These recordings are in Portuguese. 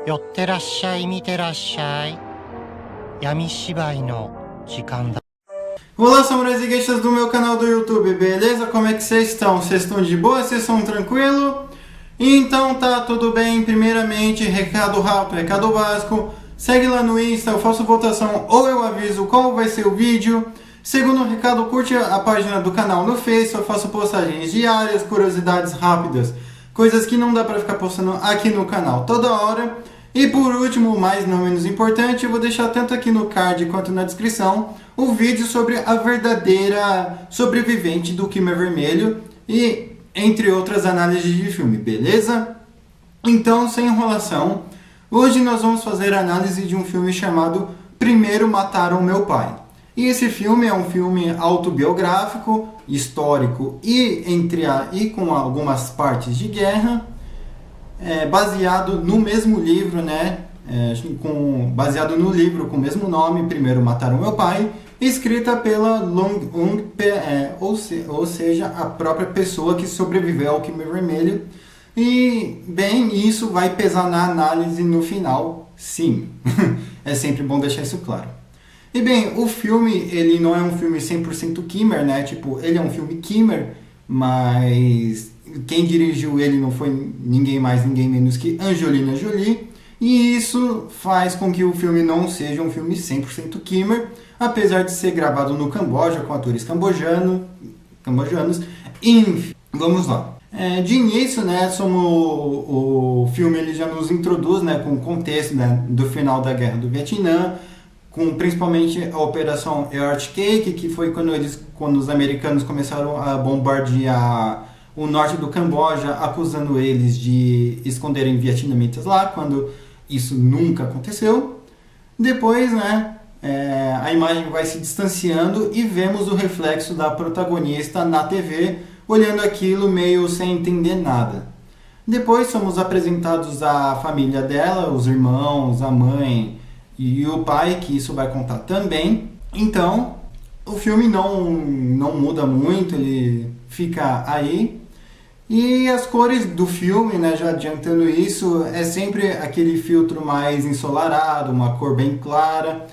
寄ってらっしゃい、見てらっしゃい。闇芝居の時間だ。 Olá, samurais e geishas do meu canal do YouTube, beleza? Como é que vocês estão? Vocês estão de boa? Vocês estão tranquilo? Então tá tudo bem. Primeiramente, recado rápido, recado básico. Segue lá no Insta, eu faço votação ou eu aviso qual vai ser o vídeo. Segundo recado, curte a página do canal no Face, eu faço postagens diárias, curiosidades rápidas, coisas que não dá pra ficar postando aqui no canal toda hora. E por último, mas não menos importante, eu vou deixar tanto aqui no card quanto na descrição o vídeo sobre a verdadeira sobrevivente do Khmer Vermelho e entre outras análises de filme, beleza? Então, sem enrolação, hoje nós vamos fazer a análise de um filme chamado Primeiro Mataram Meu Pai. E esse filme é um filme autobiográfico, histórico e com algumas partes de guerra, baseado no mesmo livro, né? Baseado no livro com o mesmo nome, Primeiro Mataram Meu Pai, escrita pela Long Ung, ou seja, a própria pessoa que sobreviveu ao Khmer Vermelho. E, bem, isso vai pesar na análise no final, sim. É sempre bom deixar isso claro. E, bem, o filme, ele não é um filme 100% Khmer, né? Tipo, ele é um filme Khmer, mas quem dirigiu ele não foi ninguém mais, ninguém menos que Angelina Jolie. E isso faz com que o filme não seja um filme 100% Khmer, apesar de ser gravado no Camboja, com atores cambojanos. Enfim, vamos lá. De início, né, o filme ele já nos introduz, né, com o contexto, né, do final da Guerra do Vietnã, com principalmente a Operação Earth Cake, que foi quando os americanos começaram a bombardear o norte do Camboja, acusando eles de esconderem vietnamitas lá, quando isso nunca aconteceu. Depois, né, a imagem vai se distanciando e vemos o reflexo da protagonista na TV, olhando aquilo meio sem entender nada. Depois somos apresentados à família dela, os irmãos, a mãe e o pai, que isso vai contar também. Então, o filme não muda muito, ele fica aí. E as cores do filme, né, já adiantando isso, é sempre aquele filtro mais ensolarado, uma cor bem clara,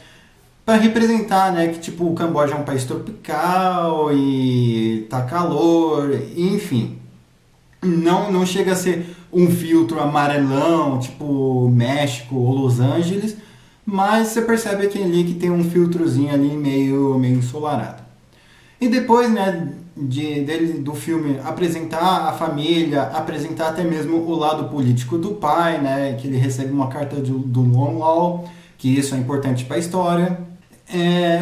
para representar, né, que tipo o Camboja é um país tropical e tá calor, enfim. Não chega a ser um filtro amarelão, tipo México ou Los Angeles, mas você percebe aqui ali que tem um filtrozinho ali meio ensolarado. E depois, né, do filme apresentar a família, apresentar até mesmo o lado político do pai, né, que ele recebe uma carta do Long Law, que isso é importante para a história.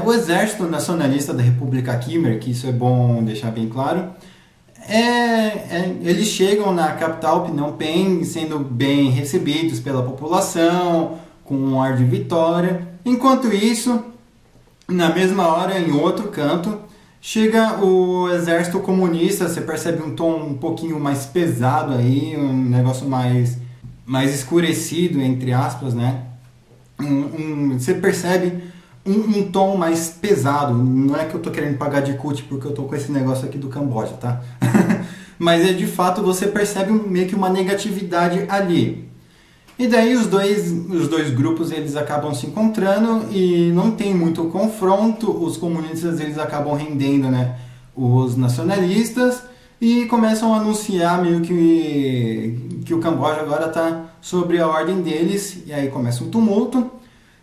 O Exército Nacionalista da República Khmer, que isso é bom deixar bem claro, eles chegam na capital Phnom Penh sendo bem recebidos pela população, com um ar de vitória. Enquanto isso, na mesma hora, em outro canto, chega o exército comunista. Você percebe um tom um pouquinho mais pesado aí, um negócio mais escurecido, entre aspas, né? Você percebe um tom mais pesado. Não é que eu tô querendo pagar de cult porque eu tô com esse negócio aqui do Camboja, tá? Mas de fato você percebe meio que uma negatividade ali. E daí os dois grupos eles acabam se encontrando e não tem muito confronto. Os comunistas eles acabam rendendo, né, os nacionalistas e começam a anunciar meio que o Camboja agora está sobre a ordem deles. E aí começa um tumulto.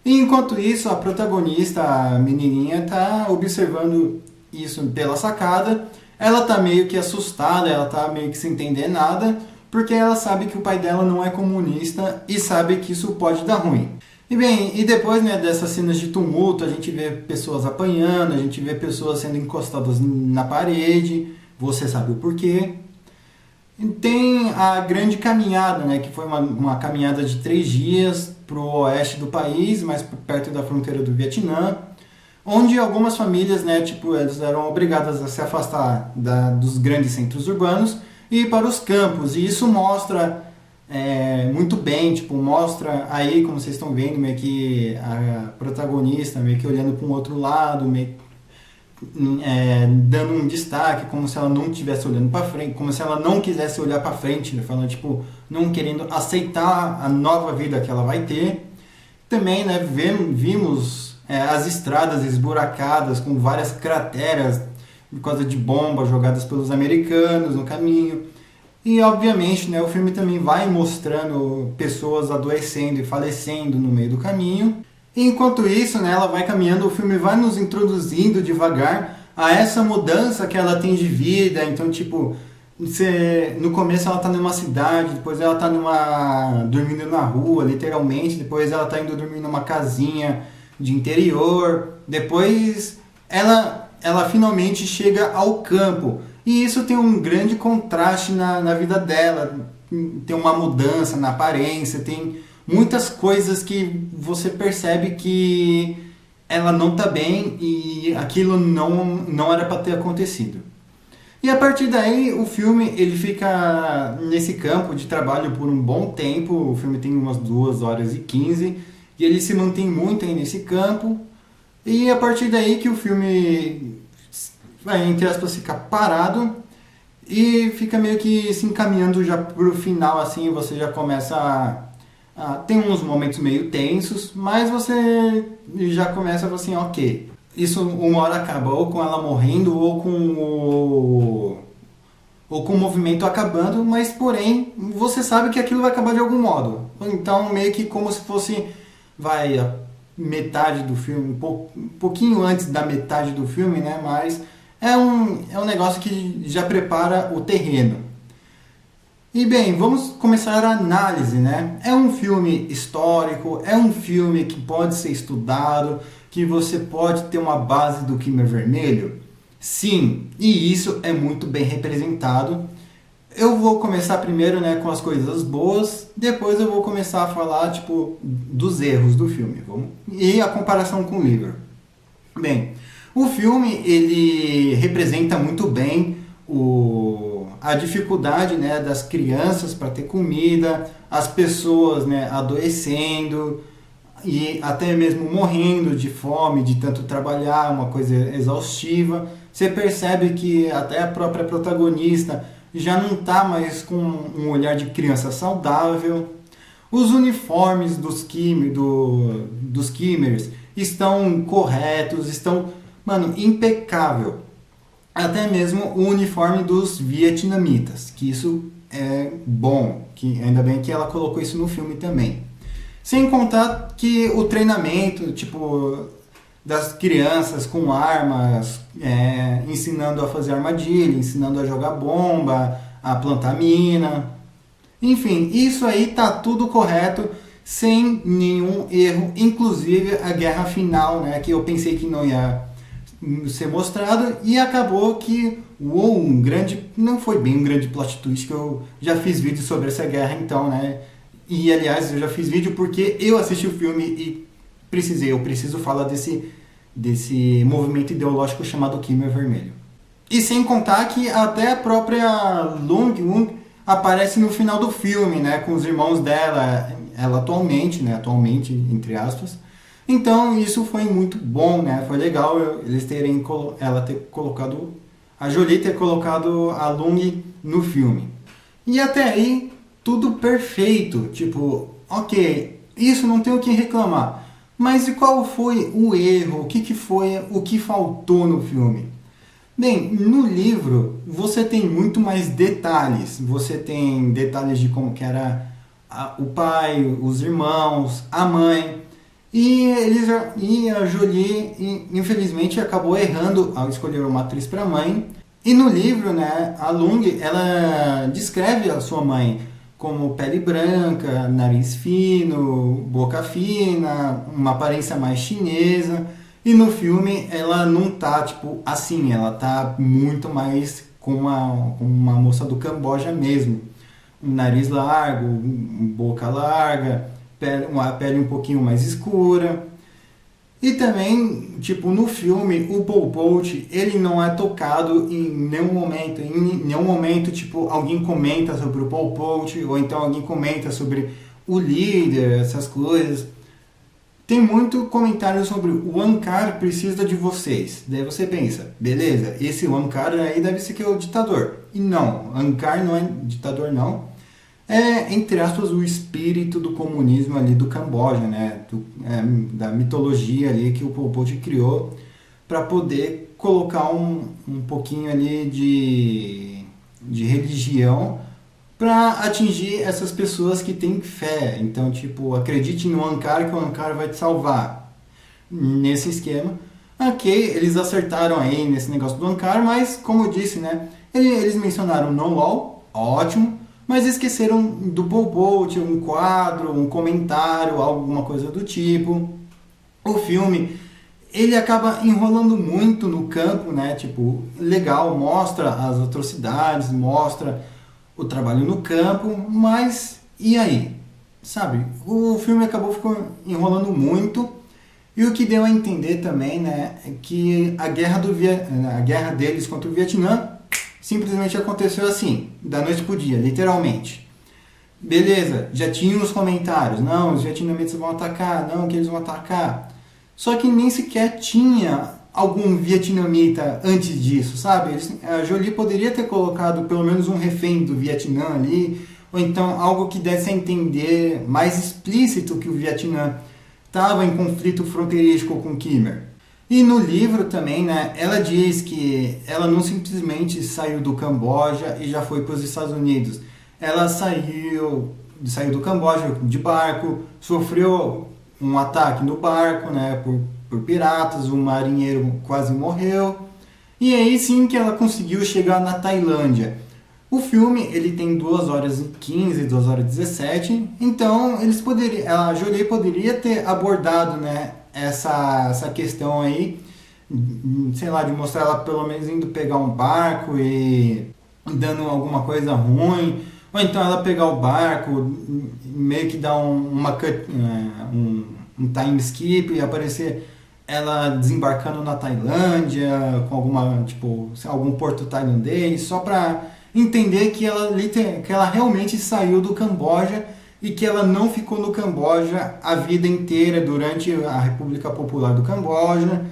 E enquanto isso a protagonista, a menininha, está observando isso pela sacada. Ela está meio que assustada, ela está meio que sem entender nada, porque ela sabe que o pai dela não é comunista e sabe que isso pode dar ruim. E depois, né, dessas cenas de tumulto, a gente vê pessoas apanhando, a gente vê pessoas sendo encostadas na parede, você sabe o porquê. E tem a grande caminhada, né, que foi uma caminhada de 3 dias para o oeste do país, mais perto da fronteira do Vietnã, onde algumas famílias, né, tipo, elas eram obrigadas a se afastar dos grandes centros urbanos e ir para os campos. E isso mostra muito bem, tipo, mostra aí, como vocês estão vendo, meio que a protagonista meio que olhando para um outro lado, dando um destaque, como se ela não estivesse olhando para frente, como se ela não quisesse olhar para frente, né? Falando, tipo, não querendo aceitar a nova vida que ela vai ter. Também, né, vimos as estradas esburacadas com várias crateras por causa de bombas jogadas pelos americanos no caminho. E, obviamente, né, o filme também vai mostrando pessoas adoecendo e falecendo no meio do caminho. E, enquanto isso, né, ela vai caminhando, o filme vai nos introduzindo devagar a essa mudança que ela tem de vida. Então, tipo, no começo ela tá numa cidade, depois ela tá dormindo na rua, literalmente, depois ela tá indo dormir numa casinha de interior, depois ela finalmente chega ao campo. E isso tem um grande contraste na vida dela, tem uma mudança na aparência, tem muitas coisas que você percebe que ela não tá bem e aquilo não era para ter acontecido. E a partir daí o filme ele fica nesse campo de trabalho por um bom tempo. O filme tem umas 2 horas e 15 e ele se mantém muito aí nesse campo. E a partir daí que o filme vai, entre aspas, ficar parado e fica meio que se encaminhando já pro final, assim. Você já começa tem uns momentos meio tensos, mas você já começa a falar assim, ok, isso uma hora acaba, ou com ela morrendo, ou com o movimento acabando, mas porém, você sabe que aquilo vai acabar de algum modo. Então, meio que como se fosse, a metade do filme, um pouquinho antes da metade do filme, né? Mas é um negócio que já prepara o terreno. E bem, vamos começar a análise, né? É um filme histórico, é um filme que pode ser estudado, que você pode ter uma base do Khmer Vermelho? Sim, e isso é muito bem representado. Eu vou começar primeiro, né, com as coisas boas, depois eu vou começar a falar, tipo, dos erros do filme, e a comparação com o livro. Bem, o filme, ele representa muito bem a dificuldade, né, das crianças para ter comida, as pessoas, né, adoecendo e até mesmo morrendo de fome, de tanto trabalhar, uma coisa exaustiva. Você percebe que até a própria protagonista já não está mais com um olhar de criança saudável. Os uniformes dos Khmers estão corretos, estão, impecável. Até mesmo o uniforme dos vietnamitas, que isso é bom, que ainda bem que ela colocou isso no filme também. Sem contar que o treinamento, tipo, das crianças com armas, ensinando a fazer armadilha, ensinando a jogar bomba, a plantar mina. Enfim, isso aí tá tudo correto, sem nenhum erro, inclusive a guerra final, né, que eu pensei que não ia ser mostrado e acabou que não foi bem um grande plot twist, que eu já fiz vídeo sobre essa guerra então, né? E aliás, eu já fiz vídeo porque eu assisti o filme e eu preciso falar desse movimento ideológico chamado Khmer Vermelho. E sem contar que até a própria Lung aparece no final do filme, né, com os irmãos dela, ela atualmente, entre aspas. Então isso foi muito bom, né? Foi legal a Jolie ter colocado a Lung no filme. E até aí tudo perfeito, tipo, ok, isso não tem o que reclamar. Mas e qual foi o erro? O que faltou no filme? Bem, no livro você tem muito mais detalhes. Você tem detalhes de como que era o pai, os irmãos, a mãe. E a Jolie, infelizmente, acabou errando ao escolher uma atriz para mãe. E no livro, né, a Lung, ela descreve a sua mãe como pele branca, nariz fino, boca fina, uma aparência mais chinesa. E no filme ela não tá tipo assim, ela tá muito mais como uma moça do Camboja mesmo. Um nariz largo, boca larga, a pele um pouquinho mais escura. E também, tipo, no filme, o Pol Pot, ele não é tocado em nenhum momento. Em nenhum momento, tipo, alguém comenta sobre o Pol Pot, ou então alguém comenta sobre o líder, essas coisas. Tem muito comentário sobre o Ankar precisa de vocês. Daí você pensa, beleza, esse Ankar aí deve ser que é o ditador. E não, Ankar não é ditador não. É, entre aspas, o espírito do comunismo ali do Camboja, né? Da mitologia ali que o Pol Pot criou para poder colocar um pouquinho ali de religião para atingir essas pessoas que têm fé. Então, tipo, acredite no Ankar que o Ankar vai te salvar. Nesse esquema. Ok, eles acertaram aí nesse negócio do Ankar, mas, como eu disse, né? Eles mencionaram No Law, ótimo, mas esqueceram do Pol Pot, um quadro, um comentário, alguma coisa do tipo. O filme, ele acaba enrolando muito no campo, né? Tipo, legal, mostra as atrocidades, mostra o trabalho no campo, mas e aí? Sabe, o filme ficou enrolando muito, e o que deu a entender também, né, é que a guerra deles contra o Vietnã simplesmente aconteceu assim, da noite pro dia, literalmente. Beleza, já tinha os comentários, não, os vietnamitas vão atacar, não, que eles vão atacar. Só que nem sequer tinha algum vietnamita antes disso, sabe? A Jolie poderia ter colocado pelo menos um refém do Vietnã ali, ou então algo que desse a entender mais explícito que o Vietnã estava em conflito fronteiriço com o Khmer. E no livro também, né, ela diz que ela não simplesmente saiu do Camboja e já foi para os Estados Unidos. Ela saiu do Camboja de barco, sofreu um ataque no barco, né, por piratas, um marinheiro quase morreu. E aí sim que ela conseguiu chegar na Tailândia. O filme ele tem 2 horas e 15, 2 horas e 17, então a Jolie poderia ter abordado, né, essa questão aí, sei lá, de mostrar ela pelo menos indo pegar um barco e dando alguma coisa ruim, ou então ela pegar o barco, meio que dar um time skip e aparecer ela desembarcando na Tailândia, com algum porto tailandês, só para entender que ela realmente saiu do Camboja e que ela não ficou no Camboja a vida inteira durante a República Popular do Camboja.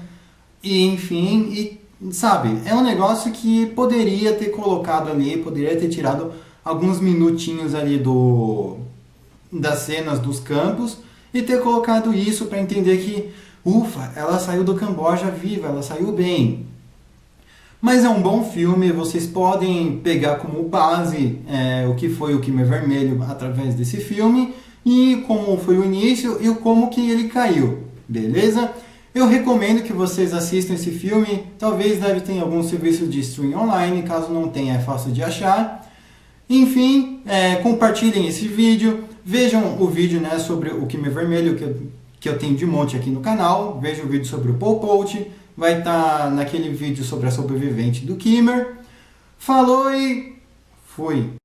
E enfim, sabe, é um negócio que poderia ter colocado ali, poderia ter tirado alguns minutinhos ali das cenas dos campos e ter colocado isso para entender que, ufa, ela saiu do Camboja viva, ela saiu bem. Mas é um bom filme, vocês podem pegar como base o que foi o Khmer Vermelho através desse filme e como foi o início e como que ele caiu, beleza? Eu recomendo que vocês assistam esse filme, talvez deve ter algum serviço de streaming online, caso não tenha é fácil de achar. Enfim, compartilhem esse vídeo, vejam o vídeo, né, sobre o Khmer Vermelho que eu tenho de monte aqui no canal, vejam o vídeo sobre o Pol Pot, vai estar naquele vídeo sobre a sobrevivente do Khmer. Falou e fui!